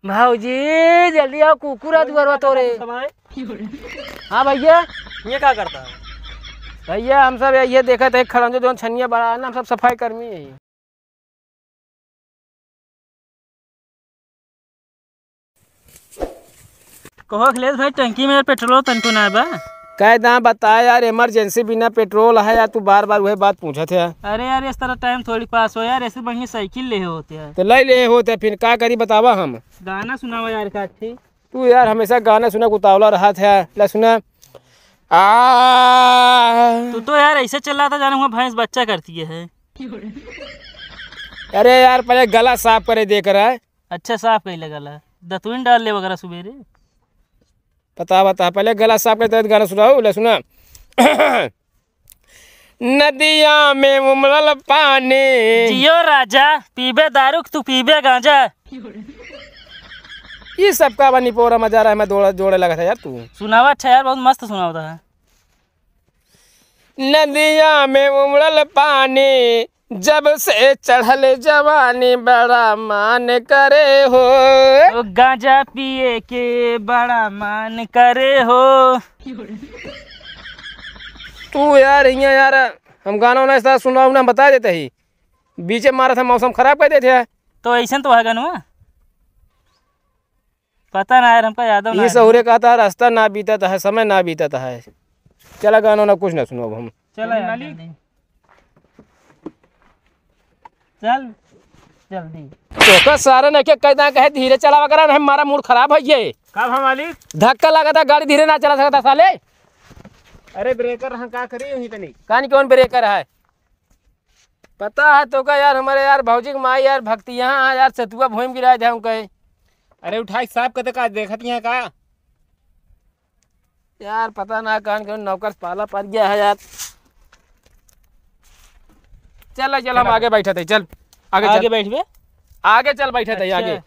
भाऊजी जल्दी आओ, कुकुरा दुआरवा तोरे। हाँ भैया, ये क्या करता है? भैया हम सब ये देखा थे खड़ा जो छनिया बड़ा ना, हम सब सफाई कर्मी है। कहो अखिलेश भाई, टंकी में पेट्रोल तनको ना बा? कह दाम बता यार, इमरजेंसी बिना पेट्रोल है यार, तू बार बार वही बात पूछत है। अरे यार इस तरह टाइम थोड़ी पास हो यार, ऐसे बढ़िया साइकिल ले होते हैं तो ले होते फिर क्या करी बतावा हम। गाना सुनावा यार का थी। तू यार हमेशा गाना सुना उतावला रहा था। ला सुना। तू तो यार ऐसे चल रहा था जाने हुआ भैंस बच्चा करती है। अरे यार पहले गला साफ करे देख रहा है। अच्छा साफ कहीं लगा दतुइन डाल ले वगैरह सवेरे। बता पहले गला साफ करते गाना सुनाओ। ले सुना। नदिया में उमड़ल पानी। जियो राजा, पीबे दारू तू पीबे गांजा। ये सबका बनी पोरा मजा रहा है। मैं जोड़े लगा था यार। तू सुनावा अच्छा यार, बहुत मस्त सुनावा था। नदिया में उमड़ल पानी, जब से चढ़ल जवानी, बड़ा मान करे हो। गांजा पिए के बड़ा मान करे हो। तू यार यार हम गाना वाना ऐसा सुनाऊ ना बता देते ही, बीचे मारा था मौसम खराब कर देते हैं। तो ऐसा तो है गाना, पता ना यार हमका याद हो। ये सहुरे का था, रास्ता ना बीता है, समय ना बीता है। चला गाना ना कुछ ना सुनो हम। चल चल जल्दी। तो सारा न कहता कहे धीरे चलावा करा, नहीं हमारा मूड खराब है ये। कब हम मालिक? धक्का लगा था, गाड़ी धीरे ना चला सकता साले। अरे ब्रेकर हम का करी यहीं तनी कहानी कौन ब्रेकर है पता है तो का यार। हमारे यार भौजी की माँ यार भक्ति यहाँ यार सतुआ भूमि गिराए थे हम कहे। अरे उठाई साहब कहते का देखत यहाँ का यार पता ना कहानी कौन नौकर पाला पड़ गया है यार। चल हम आगे बैठे थे। चल आगे बैठ बे। आगे चल बैठे थे आगे।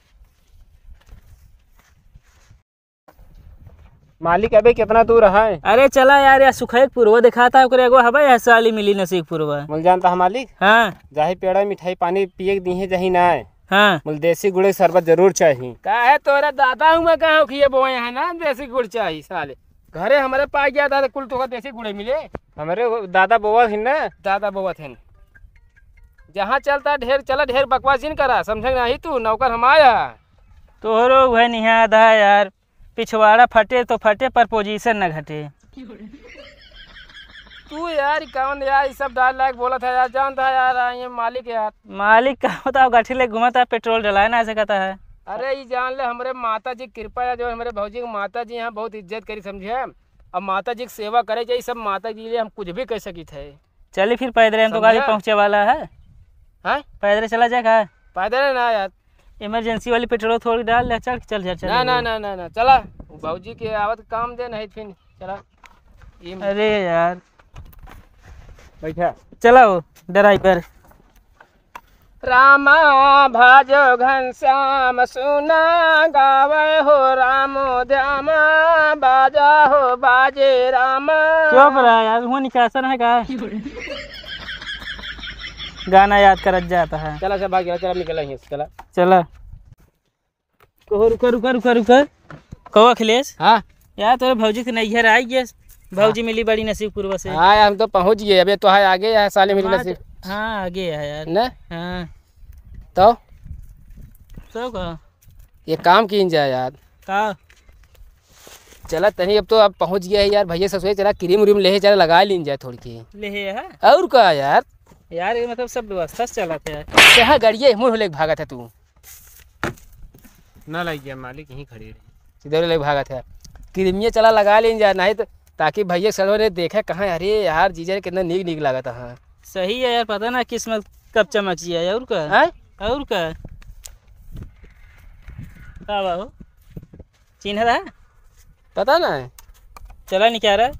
मालिक अबे कितना दूर है? अरे चला यार सुखैतपुरवा दिखाता है ओकरे एगो हबे साली मिली नसीबपुरवा। मुल जानता है मालिक। हाँ जाही पेड़ा मिठाई पानी पिए दी है जही ना है। हाँ मुल देसी गुड़ शरबत जरूर चाहिए। का है तोरा दादा हूँ मैं कहाँ खिए बोए है ना, देसी गुड़ चाहिए साले। घरे हमारे पास गया था कुल तो देसी गुड़े मिले। हमारे दादा बोआ थे ना, दादा बोआ थे। जहाँ चलता ढेर चला, ढेर बकवास जिन करा, समझे नहीं तू नौकर हम आया। तोहरो वह निहा आधा यार, पिछवाड़ा फटे तो फटे पर पोजीशन न घटे। तू यार कौन यार ये सब डाल लायक बोला था यार, जानता है यार ये मालिक यार। मालिक का होता गठी ले घुमाता पेट्रोल डलाए ना ऐसे कहता है। अरे ये जान ले हमारे माता जी कृपा है, जो हमारे भौजी की माता जी यहाँ बहुत इज्जत करी समझे। अब माता जी की सेवा करे चाहिए, सब माता जी लिए हम कुछ भी कर सकी थे। चलिए फिर पैदल, हम तो गाड़ी पहुँचे वाला है। हाँ पैदल चला जाएगा? पैदल ना यार, इमरजेंसी वाली पेट्रोल थोड़ी डाल ले, चल ना ना ना ना ना चला भौजी के आवत काम दे नहीं फिर चला। अरे यार बैठा चला वो ड्राइवर। रामा भाजो घनश्याम सुना गावे हो, रामो द्यामा बाजा हो बाजे रामा। क्यों पड़ा यार, वो निकासन है का गाना याद करत जाता है। चला सब भाग गया, चला निकला ही चला चला। कहो रुका कहो अखिलेश। हाँ यार तोरे भौजी के नैहर आई गए, भौजी मिली बड़ी नसीबपुरवा से। हाँ हम तो पहुँच गए, अभी तो है आगे है साले मिली नसीब। हाँ आगे है यार ना। हाँ तो का ये काम की जाए यार का चला तनी। अब तो अब पहुँच गया है यार भैया ससुर, चला क्रीम उरीम ले चला लगा लीन जाए थोड़ी की। ले है और का यार ये मतलब सब व्यवस्था से चला था यार। कहाँ गाड़िए मुँह लेके भागा था तू? ना लग गया मालिक, यहीं खड़ी रही सीधे लेके भागा था। क्रीमिया चला लगा लीन जाए नहीं तो, ताकि भैया सर ने देखा कहाँ। अरे यार जीजा कितना नीक लगा था। हाँ सही है यार, पता ना किस्मत कब चमकी है। और का और का हो चिन्ह रहा पता ना चला नहीं क्या रहा,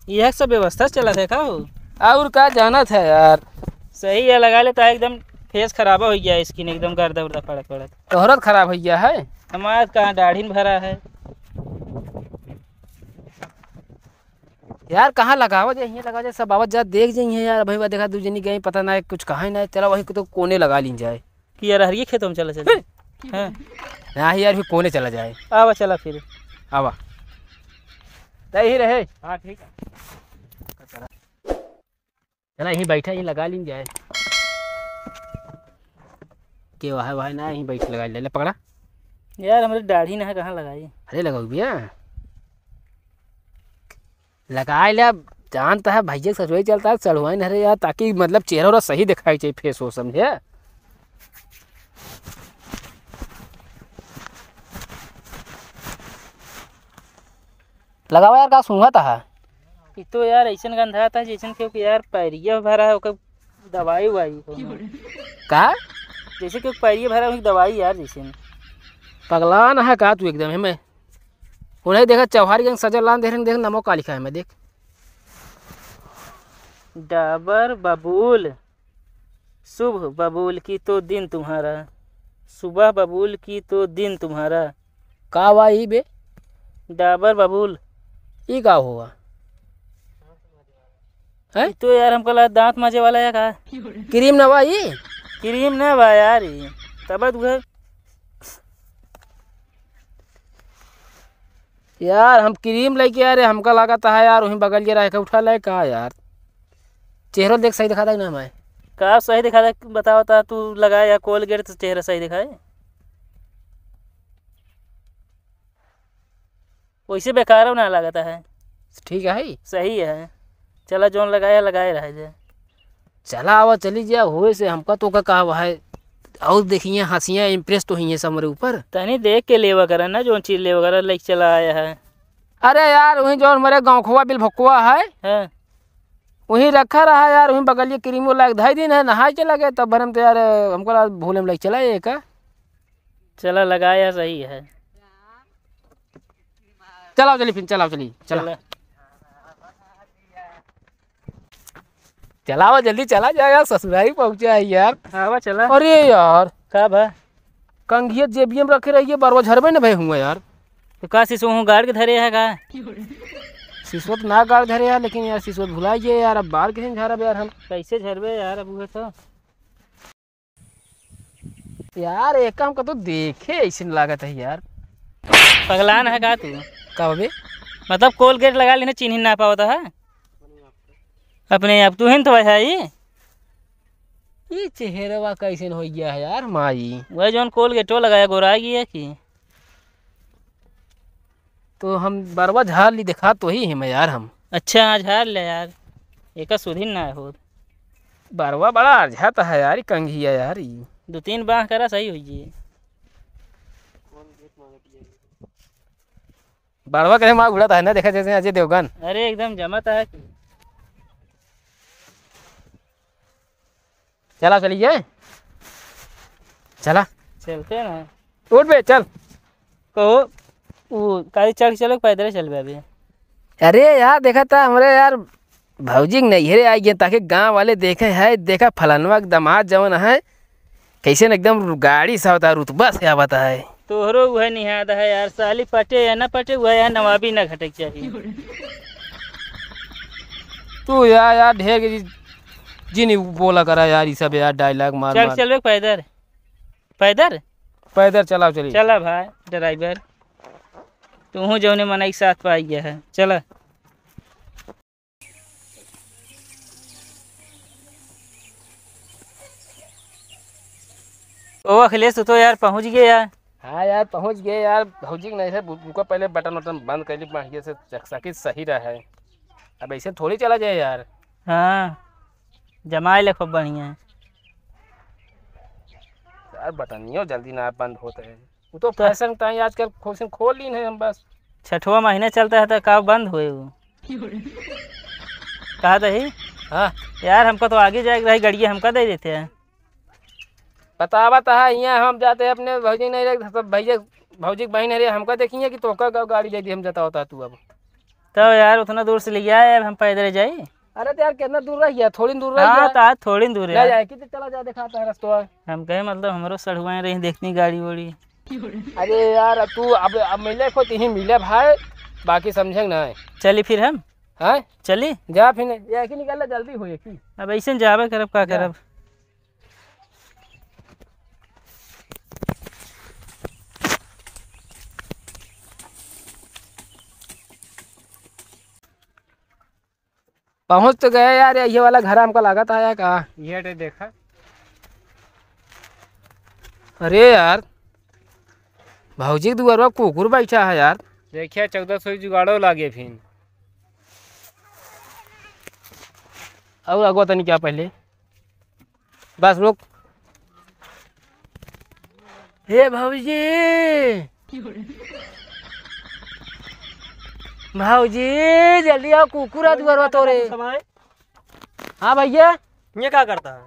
यह सब व्यवस्था से चला था का हो। और का जाना था यार। सही है लगा लेता है, एकदम फेस खराबा हो गया, स्किन एकदम गर्दा उर्दा पड़त। तोहरत खराब हो गया है। हमारा कहाँ दाढ़ी भरा है यार। कहाँ लगावा जाए, यहाँ लगा जाए सब आवत जा देख जाइए यार। भाई देखा दू जनी गई पता ना कुछ कहा ना, चला वही तो कोने लगा ली जाए कि यार हरिये खेतों में चला चल। हाँ ना यार फिर कोने चला जाए। आवा चला फिर। आवा ही रहे। हाँ ठीक है चला यहीं बैठा यहीं लगा लीन जाए के वहाँ ना यहीं बैठ लगा ले पकड़ा। यार हमारी दाढ़ी ना है कहाँ लगाई। अरे लगाओ भैया लगा ले। अब जानता है भैया सचवाई चलता है चढ़वाई नहीं रहे यार ताकि मतलब चेहरा और सही दिखाई चाहिए फेस हो समझे। लगाओ यार का सूंघा था। ये तो यार ऐसा गंधा था जैसे क्योंकि यार पैरिया भरा है ओकर दवाई वाई का जैसे कि पैरिया भरा है दवाई यार जैसे पगला ना है का तू एकदम है। मैं उन्हें देखा चौहारी गंग सजल लान देख नमक का लिखा है मैं देख। डाबर बबूल शुभ बबूल की तो दिन तुम्हारा सुबह बबूल की तो दिन तुम्हारा। का हुआ ई बे डाबर बबूल ई का हुआ है। तो यार हमको लगा दांत माजे वाला है का क्रीम ना हुआ ई क्रीम ना बा यार ये तब तुझे यार हम क्रीम लेके आ रहे हमका लगा था यार वहीं बगल के रह उठा ले कहा यार चेहरा देख सही दिखा था ना मैं का सही दिखा था बताओ था तू लगाया या कोलगेट तो चेहरा सही दिखाए वैसे बेकार ना लगता है। ठीक है सही है चला जोन लगाया लगाए रह जाए। चला आवा चली जा हुए से हमका तो का कहा है और देखिए हंसियाँ इम्प्रेस तो हुई है सब मेरे ऊपर। तनी देख के लेवा करा ना जो चीज लेवा करा लेके चला आया है। अरे यार वहीं जो मेरे गाँव खोआ बिल भकुआ है हाँ वहीं रखा रहा यार वहीं बगल ये क्रीम वो लाग 2.5 दिन है नहाए चला गया तब भरम तो यार हमको भूले में लग चला ये का। चला लगाया सही है। चलाओ चली फिर चलाओ चली चला चलाओ जल्दी चला जाए यार ससुरारी पहुंचा है यार। हाँ चला। अरे यार का भा कंघिया जेबीएम रखे रहिए बारवा झरबे न भाई हुआ यार। तो का शिशु हूँ गाड़ के धरे है का सिसवत ना गाड़ धरे यार लेकिन यार सिसवत भुला गए यार अब बाहर किसी झरब यार हम कैसे झरबे यार अब वो तो यार एक काम का तो देखे ऐसे लागत है यार। पगलान है का तू का बे मतलब कोलगेट लगा लेना चिन्ह ना पाता है अपने आप तू हिंद तो है ये चेहरा कैसे हो गया है यार माई। वह जोन कोलगेटो लगाया गोरा गया कि तो हम बरवा झाड़ ली दिखा तो ही है यार हम। अच्छा आज हार ले यार एक सुधीन ना हो बरवा बड़ा अर्झाता है यार कंघिया यार 2-3 बाह करा सही हो जी। बरवा करे माँ उड़ाता है ना देखा जैसे अजय देवगन। अरे एकदम जमाता है चला चलिए चला चलते ना उठ बे चल कहो वो गाड़ी चढ़ चलो पैदल चल बे अभी। अरे यार देखा था हमारे यार भौजी नैहरे आई गए ताकि गांव वाले देखे है देखा फलानवा दामाद जवन है कैसे न एकदम गाड़ी सा होता है रुतबा से आवता है। तोहरो वह निहाद है यार साली पटे या ना पटे वह यार नवाबी ना घटक चाहिए। तू यार ढेर जिन बोला करा यार ये सब यार डायलॉग मार चल चल पैदल पैदल पैदल चलाओ चलिए। चला भाई ड्राइवर तू जौने मना एक साथ पाई गया है चला। ओ अखिलेश तो यार पहुंच गए यार। हाँ यार पहुंच गए यार भौजी नहीं है उनका पहले बटन वटन बंद कर ली बढ़िया से चकसाकी सही रहा है अब ऐसे थोड़ी चला जाए यार। हाँ जमाए ले खूब बढ़िया यार बटनियों जल्दी ना बंद होते हैं वो तो फैशन टाइम आजकल खोल ली है हम बस। 6वां महीना चलता है तो कब बंद हुए वो कहा था ही। हाँ यार हमको तो आगे जाए रही गड़िया हमका दे देते हैं बतावत है यहाँ हम जाते हैं अपने भौजी नहीं रहे सब भैया भौजी बहन रहे हमका देखिए कि तोका गाड़ी दे दी हम जाता होता तू अब तो यार उतना दूर से ले आए अब हम पैदल जाए। अरे तो यार कितना दूर रह गया थोड़ी दूर रह हाँ गया तो आज थोड़ी दूर है जाए कि चला जा दिखाता है रास्ता। हम कहे मतलब हमारो सड़ुआए रही देखनी गाड़ी वाड़ी। अरे यार अब तू अब मिले को तीन मिले भाई बाकी समझे ना चली फिर हम हाँ चली जा फिर या कि निकल जल्दी हो कि अब ऐसे जाबे करब का करब। पहुंच तो गए यार, ये वाला घर हमको लागत आया कहा ये देखा। अरे यार भाऊजी के दुआर कुकुर बैठा है यार। देखिए 1400 जुगाड़ो लागे फिर। और अगो तनी क्या पहले बस रुक। हे भाऊजी भाऊजी जल्दी आओ, कुकुर आ दुआर तोरे। हाँ भैया ये क्या करता है?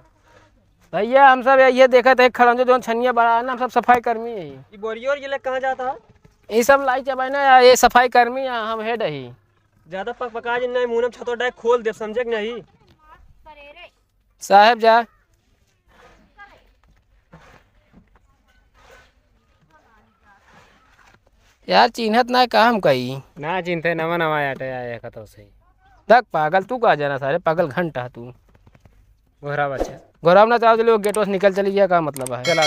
भैया हम सब ये देखा थे खड़ंजो जो छनिया बड़ा है ना, हम सब सफाई कर्मी है। ये बोरियो और ये लोग कहाँ जाता है? ये सब लाई चबाई ना, ये सफाई कर्मी है, हम हेड ही। ज्यादा पक पका जी नहीं, मुंह में छतो डाय खोल दे, समझे कि नहीं? साहब जा यार चिन्हत ना काम कही ना चिन्हते नवा नवा आया का तो सही। देख पागल तू का जाना सारे पागल घंटा तू। घोरा बच्चा घोरा ना चाहो चलो गेट से निकल चली गया, का मतलब है। चला